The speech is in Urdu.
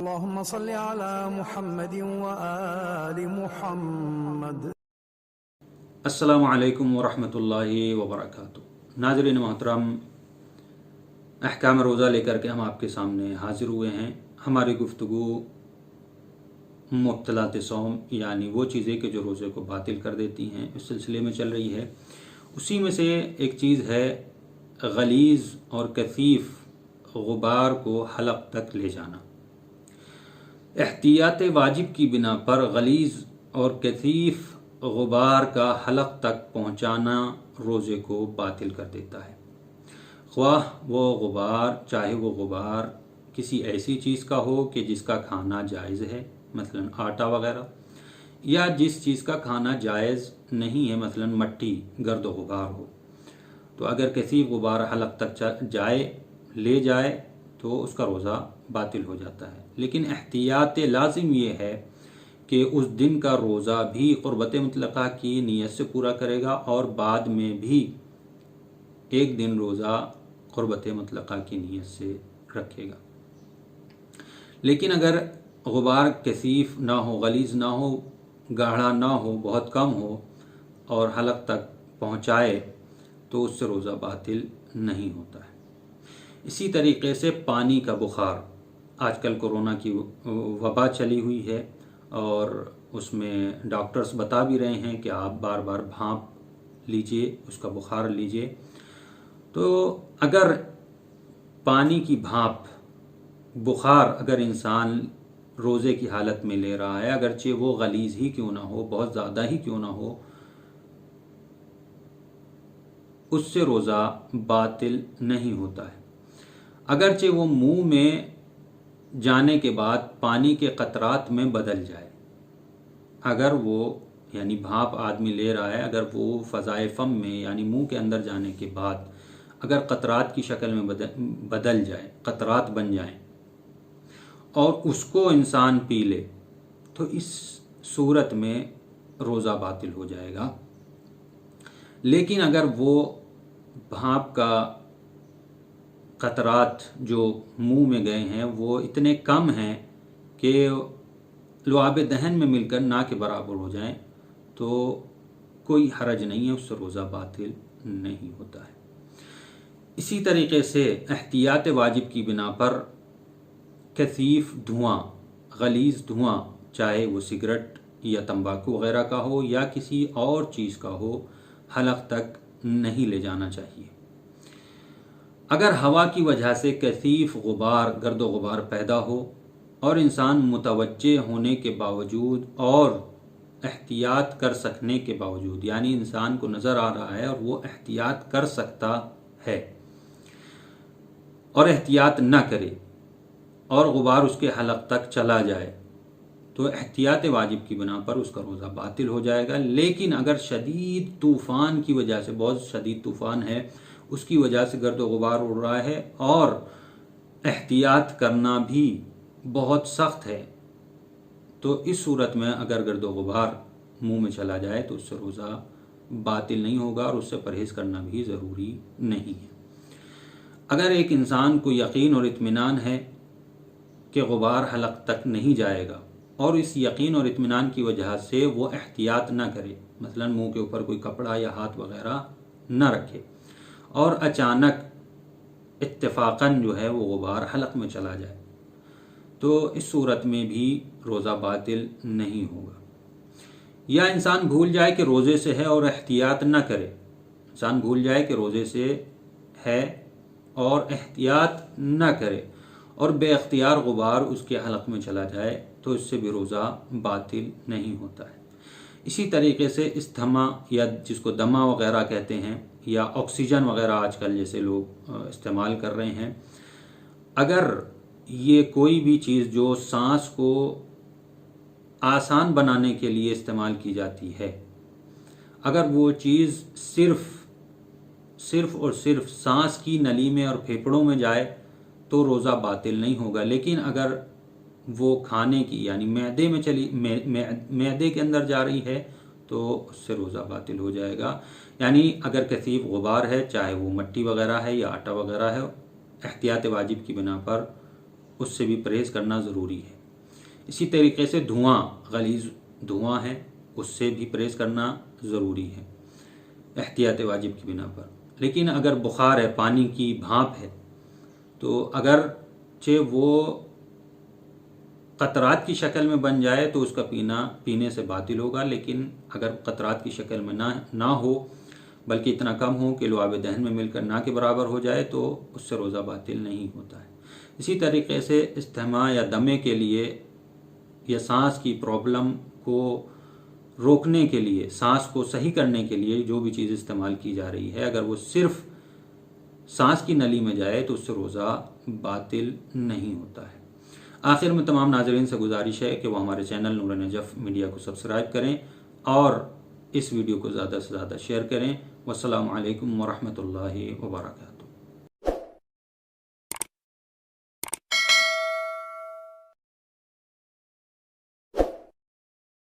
اللهم صل على محمد وآل محمد۔ السلام علیکم ورحمۃ اللہ وبرکاتہ۔ ناظرین محترم، احکام روزہ لے کر کے ہم آپ کے سامنے حاضر ہوئے ہیں۔ ہماری گفتگو مبطلات صوم یعنی وہ چیزیں کہ جو روزے کو باطل کر دیتی ہیں اس سلسلے میں چل رہی ہے۔ اسی میں سے ایک چیز ہے غلیظ اور کثیف غبار کو حلق تک لے جانا۔ احتیاط واجب کی بنا پر غلیظ اور کثیف غبار کا حلق تک پہنچانا روزے کو باطل کر دیتا ہے، خواہ وہ غبار چاہے وہ غبار کسی ایسی چیز کا ہو کہ جس کا کھانا جائز ہے، مثلا آٹا وغیرہ، یا جس چیز کا کھانا جائز نہیں ہے، مثلا مٹی گرد و غبار ہو۔ تو اگر کثیف غبار حلق تک لے جائے تو اس کا روزہ باطل ہو جاتا ہے۔ لیکن احتیاط لازم یہ ہے کہ اس دن کا روزہ بھی قربت مطلقہ کی نیت سے پورا کرے گا اور بعد میں بھی ایک دن روزہ قربت مطلقہ کی نیت سے رکھے گا۔ لیکن اگر غبار کثیف نہ ہو، غلیظ نہ ہو، گاڑھا نہ ہو، بہت کم ہو اور حلق تک پہنچائے تو اس سے روزہ باطل نہیں ہوتا ہے۔ اسی طریقے سے پانی کا بخار، آج کل کورونا کی وبا چلی ہوئی ہے اور اس میں ڈاکٹرز بتا بھی رہے ہیں کہ آپ بار بار بھانپ لیجئے، اس کا بخار لیجئے۔ تو اگر پانی کی بھانپ بخار اگر انسان روزے کی حالت میں لے رہا ہے، اگرچہ وہ غلیظ ہی کیوں نہ ہو، بہت زیادہ ہی کیوں نہ ہو، اس سے روزہ باطل نہیں ہوتا ہے۔ اگرچہ وہ منہ میں جانے کے بعد پانی کے قطرات میں بدل جائے، اگر وہ یعنی بھاپ آدمی لے رہا ہے، اگر وہ فضائے فم میں یعنی منہ کے اندر جانے کے بعد اگر قطرات کی شکل میں بدل جائے، قطرات بن جائیں اور اس کو انسان پی لے تو اس صورت میں روزہ باطل ہو جائے گا۔ لیکن اگر وہ بھاپ کا قطرات جو منہ میں گئے ہیں وہ اتنے کم ہیں کہ لعاب دہن میں مل کر نہ کے برابر ہو جائیں تو کوئی حرج نہیں ہے، اس سے روزہ باطل نہیں ہوتا ہے۔ اسی طریقے سے احتیاط واجب کی بنا پر کثیف دھواں، غلیظ دھواں، چاہے وہ سگریٹ یا تمباکو وغیرہ کا ہو یا کسی اور چیز کا ہو، حلق تک نہیں لے جانا چاہیے۔ اگر ہوا کی وجہ سے کثیف غبار، گرد و غبار پیدا ہو اور انسان متوجہ ہونے کے باوجود اور احتیاط کر سکنے کے باوجود، یعنی انسان کو نظر آ رہا ہے اور وہ احتیاط کر سکتا ہے اور احتیاط نہ کرے اور غبار اس کے حلق تک چلا جائے تو احتیاط واجب کی بنا پر اس کا روزہ باطل ہو جائے گا۔ لیکن اگر شدید طوفان کی وجہ سے، بہت شدید طوفان ہے، اس کی وجہ سے گرد و غبار اڑ رہا ہے اور احتیاط کرنا بھی بہت سخت ہے، تو اس صورت میں اگر گرد و غبار منہ میں چلا جائے تو اس سے روزہ باطل نہیں ہوگا اور اس سے پرہیز کرنا بھی ضروری نہیں ہے۔ اگر ایک انسان کو یقین اور اطمینان ہے کہ غبار حلق تک نہیں جائے گا اور اس یقین اور اطمینان کی وجہ سے وہ احتیاط نہ کرے، مثلا منہ کے اوپر کوئی کپڑا یا ہاتھ وغیرہ نہ رکھے اور اچانک اتفاقاً جو ہے وہ غبار حلق میں چلا جائے تو اس صورت میں بھی روزہ باطل نہیں ہوگا۔ یا انسان بھول جائے کہ روزے سے ہے اور احتیاط نہ کرے، انسان بھول جائے کہ روزے سے ہے اور احتیاط نہ کرے اور بے اختیار غبار اس کے حلق میں چلا جائے تو اس سے بھی روزہ باطل نہیں ہوتا ہے۔ اسی طریقے سے استھما یا جس کو دمہ وغیرہ کہتے ہیں یا آکسیجن وغیرہ آج کل جیسے لوگ استعمال کر رہے ہیں، اگر یہ کوئی بھی چیز جو سانس کو آسان بنانے کے لیے استعمال کی جاتی ہے، اگر وہ چیز صرف اور صرف سانس کی نلی میں اور پھیپھڑوں میں جائے تو روزہ باطل نہیں ہوگا۔ لیکن اگر وہ کھانے کی یعنی معدے کے اندر جا رہی ہے تو اس سے روزہ باطل ہو جائے گا۔ یعنی اگر کثیف غبار ہے، چاہے وہ مٹی وغیرہ ہے یا آٹا وغیرہ ہے، احتیاط واجب کی بنا پر اس سے بھی پرہیز کرنا ضروری ہے۔ اسی طریقے سے دھواں، غلیظ دھواں ہے، اس سے بھی پرہیز کرنا ضروری ہے احتیاط واجب کی بنا پر۔ لیکن اگر بخار ہے، پانی کی بھاپ ہے، تو اگرچہ وہ قطرات کی شکل میں بن جائے تو اس کا پینے سے باطل ہوگا، لیکن اگر قطرات کی شکل میں نہ ہو بلکہ اتنا کم ہو کہ لعاب دہن میں مل کر نہ کے برابر ہو جائے تو اس سے روزہ باطل نہیں ہوتا ہے۔ اسی طریقے سے استحماء یا دمے کے لیے یا سانس کی پرابلم کو روکنے کے لیے، سانس کو صحیح کرنے کے لیے جو بھی چیز استعمال کی جا رہی ہے، اگر وہ صرف سانس کی نلی میں جائے تو اس سے روزہ باطل نہیں ہوتا ہے۔ آخر میں تمام ناظرین سے گزارش ہے کہ وہ ہمارے چینل نور نجف میڈیا کو سبسکرائب کریں اور اس ویڈیو کو زیادہ سے زیادہ شیئر کریں۔ والسلام علیکم ورحمۃ اللہ وبرکاتہ۔